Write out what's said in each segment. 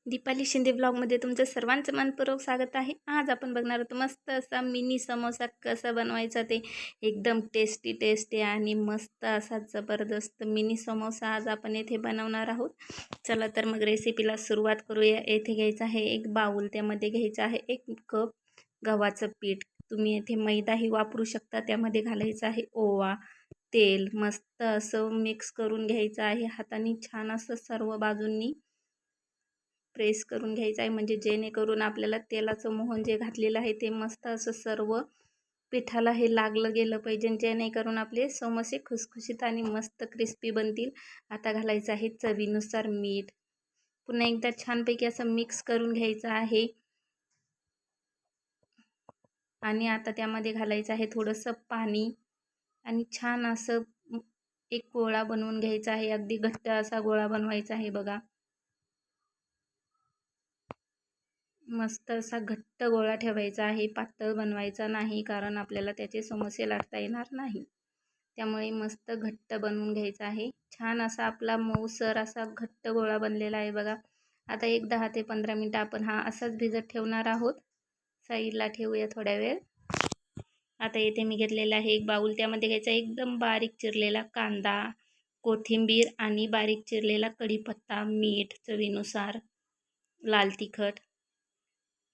दीपाली शिंदे ब्लॉगमध्ये तुमचं सर्वांचं मनपूर्वक स्वागत आहे. आज आपण बघणार आहोत मस्त असा मिनी समोसा कसा बनवायचा ते एकदम टेस्टी आणि मस्त असा जबरदस्त मिनी समोसा आज आपण येथे बनवणार आहोत. चला तर मग रेसिपीला सुरुवात करूया. येथे घ्यायचं आहे एक बाउल, त्यामध्ये घ्यायचं आहे 1 कप गव्हाचं पीठ. तुम्ही येथे मैदाही वापरू शकता. त्यामध्ये घालायचं आहे ओवा, तेल. मस्त असं मिक्स करून घ्यायचं आहे हाताने. छान असं सर्व बाजूंनी प्रेस करून घ्यायचं आहे, म्हणजे जेणेकरून आपल्याला तेलाचं मोहन जे घातलेलं आहे ते मस्त असं सर्व पिठाला हे लागलं गेलं पाहिजे, जेणेकरून आपले समोसे खुसखुशीत आणि मस्त क्रिस्पी बनतील. आता घालायचं आहे चवीनुसार मीठ. पुन्हा एकदा छानपैकी असं मिक्स करून घ्यायचं आहे आणि आता त्यामध्ये घालायचं आहे थोडंसं पाणी आणि छान असं एक गोळा बनवून घ्यायचा आहे. अगदी घट्ट असा गोळा बनवायचा आहे बघा. मस्त असा घट्ट गोळा ठेवायचा आहे, पातळ बनवायचा नाही, कारण आपल्याला त्याचे समोसे लाटता येणार नाही. त्यामुळे मस्त घट्ट बनवून घ्यायचा आहे. छान असा आपला मऊसर असा घट्ट गोळा बनलेला आहे बघा. आता एक 10 ते 15 मिनटं आपण हा असाच भिजत ठेवणार आहोत. साईडला ठेवूया थोड्या वेळ. आता येथे मी घेतलेला आहे एक बाउल, त्यामध्ये घ्यायचा एकदम बारीक चिरलेला कांदा, कोथिंबीर आणि बारीक चिरलेला कढीपत्ता, मीठ चवीनुसार, लाल तिखट,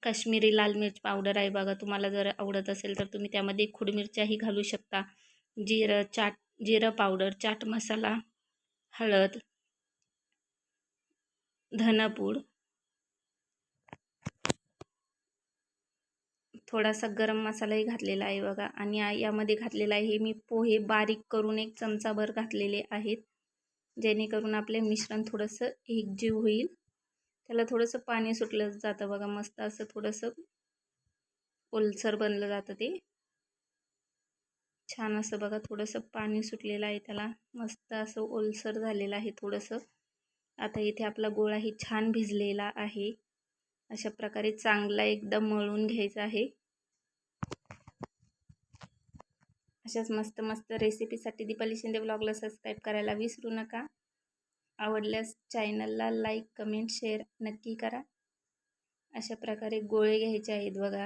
काश्मीरी लाल मिर्च पावडर आहे बघा. तुम्हाला जर आवडत असेल तर तुम्ही त्यामध्ये मिरच्याही घालू शकता. जिरं पावडर, चाट मसाला, हळद, धनपूड, थोडासा गरम मसालाही घातलेला आहे बघा. आणि यामध्ये घातलेला आहे मी पोहे बारीक करून 1 चमचाभर घातलेले आहेत, जेणेकरून आपले मिश्रण थोडंसं एकजीव होईल. त्याला थोडंसं पाणी सुटलं जातं बघा. मस्त असं थोडंसं ओलसर बनलं जातं ते. छान असं बघा थोडंसं पाणी सुटलेलं आहे त्याला. मस्त असं ओलसर झालेलं आहे थोडंसं. आता इथे आपला गोळाही छान भिजलेला आहे. अशा प्रकारे चांगला एकदम मळून घ्यायचा आहे. अशाच मस्त रेसिपीसाठी दीपाली शिंदे ब्लॉगला सबस्क्राईब करायला विसरू नका. आवडल्यास चॅनलला लाईक, कमेंट, शेअर नक्की करा. अशा प्रकारे गोळे घ्यायचे आहेत बघा.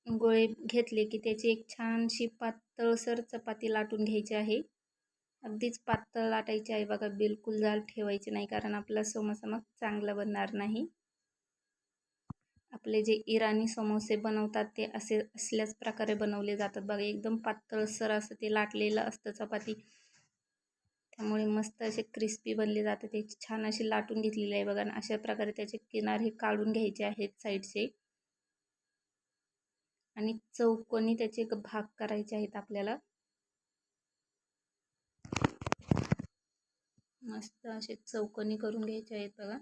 गोळे घेतले की त्याची एक छानशी पातळसर चपाती लाटून घ्यायची आहे. अगदीच पातळ लाटायची आहे बघा, बिलकुल जाड ठेवायची नाही, कारण आपला समोसा मग चांगला बनणार नाही. आपले जे इराणी समोसे बनवतात ते असल्याच प्रकारे बनवले जातात बघा. एकदम पातळसर असं ते लाटलेलं असतं चपाती, त्यामुळे मस्त असे क्रिस्पी बनले जाते. ते छान अशी लाटून घेतलेली आहे बघा. अशा प्रकारे त्याचे किनार हे काढून घ्यायचे आहेत साईडचे आणि चौकोनी त्याचे भाग करायचे आहेत आपल्याला. मस्त असे चौकोनी करून घ्यायचे आहेत बघा.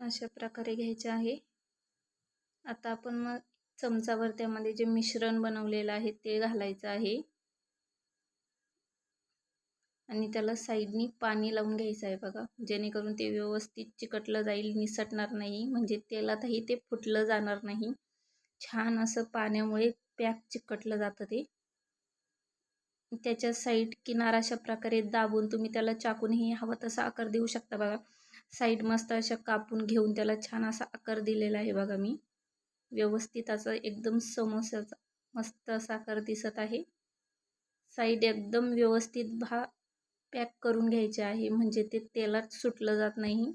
अशा प्रकारे घ्यायचे आहे. आता आपण मग चमचाभर त्यामध्ये जे मिश्रण बनवलेलं आहे ते घालायचं आहे आणि त्याला साईडनी पाणी लावून घ्यायचं आहे बघा, जेणेकरून ते व्यवस्थित चिकटलं जाईल, निसटणार नाही, म्हणजे तेलातही ते फुटलं जाणार नाही. छान असं पाण्यामुळे पॅक चिकटलं जातं ते. त्याच्या साईड किनार अशा प्रकारे दाबून तुम्ही त्याला चाकूनही हवा तसा आकार देऊ शकता बघा. साईड मस्त अशा कापून घेऊन त्याला छान असा आकार दिलेला आहे बघा मी. व्यवस्थित असं एकदम समोसाचा मस्त असा आकार दिसत आहे. साईड एकदम व्यवस्थित पॅक करून घ्यायचे आहे, म्हणजे ते तेलात सुटलं जात नाही.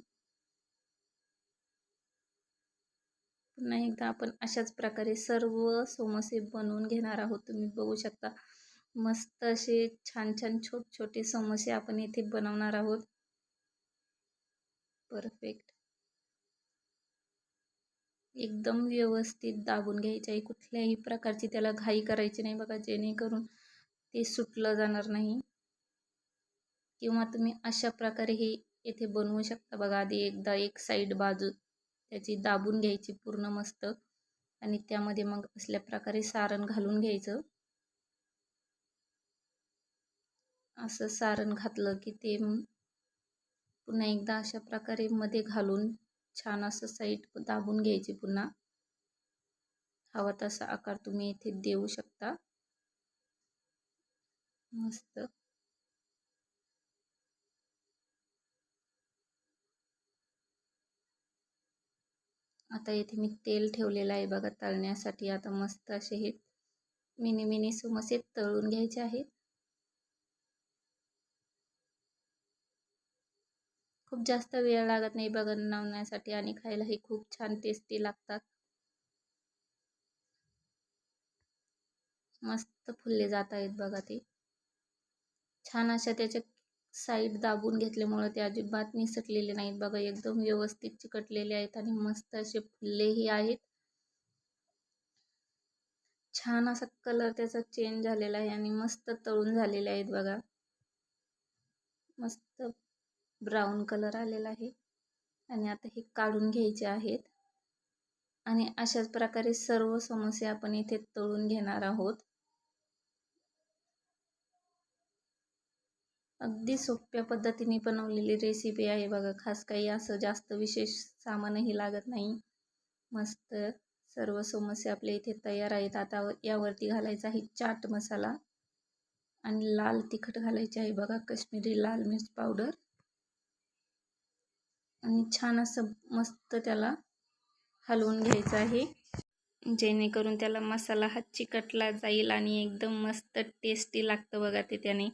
पुन्हा एकदा आपण अशाच प्रकारे सर्व समोसे बनवून घेणार आहोत. तुम्ही बघू शकता मस्त असे छान छोटे समोसे आपण इथे बनवणार आहोत. परफेक्ट एकदम व्यवस्थित दाबून घ्यायचे आहे. कुठल्याही प्रकारची त्याला घाई करायची नाही बघा, जेणेकरून ते सुटलं जाणार नाही. किंवा तुम्ही अशा प्रकारे हे इथे बनवू शकता बघा. आधी एकदा एक साईड बाजू त्याची दाबून घ्यायची पूर्ण मस्त, आणि त्यामध्ये मग असल्या प्रकारे सारण घालून घ्यायचं. असं सारण घातलं की ते पुन्हा एकदा अशा प्रकारे मध्ये घालून छान असं साईड दाबून घ्यायची. पुन्हा हवा तसा आकार तुम्ही इथे देऊ शकता. मस्त आता इथे मी तेल ठेवलेलं आहे बघा तळण्यासाठी. आता मस्त असे हे मिनी मिनी समोसे तळून घ्यायचे आहेत. खूप जास्त वेळ लागत नाही बनवण्यासाठी आणि खायलाही खूप छान टेस्टी लागतात. मस्त फुलले जात आहेत बघा ते. छान अशा त्याच्या साईड दाबून घेतल्यामुळे ते अजिबात निसटलेले नाहीत बघा. एकदम व्यवस्थित चिकटलेले आहेत आणि मस्त असे फुललेही आहेत. छान असा कलर त्याचा चेंज झालेला आहे आणि मस्त तळून झालेले आहेत बघा. मस्त ब्राऊन कलर आलेला आहे आणि आता हे काढून घ्यायचे आहेत. आणि अशाच प्रकारे सर्व समोसे आपण इथे तळून घेणार आहोत. अगदी सोप्या पद्धतीने बनवलेली रेसिपी आहे बघा. खास काही असं जास्त विशेष सामानही लागत नाही. मस्त सर्व समोसे आपले इथे तयार आहेत. आता यावरती घालायचा आहे चाट मसाला आणि लाल तिखट घालायचे आहे बघा, काश्मीरी लाल मिर्च पावडर. आणि छान असं मस्त त्याला हलवून घ्यायचं आहे, जेणेकरून त्याला मसाला हा चिकटला जाईल आणि एकदम मस्त टेस्टी लागतं बघा ते त्याने.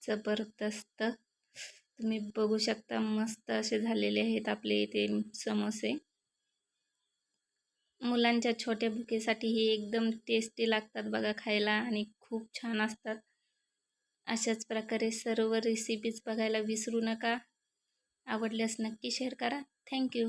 जबरदस्त तुम्ही बघू शकता, मस्त असे झालेले आहेत आपले इथे समोसे. मुलांच्या छोट्या भुकेसाठी हे एकदम टेस्टी लागतात बघा खायला आणि खूप छान असतात. अशाच प्रकारे सर्व रेसिपीज बघायला विसरू नका. आवडल्यास नक्की शेअर करा. थँक्यू.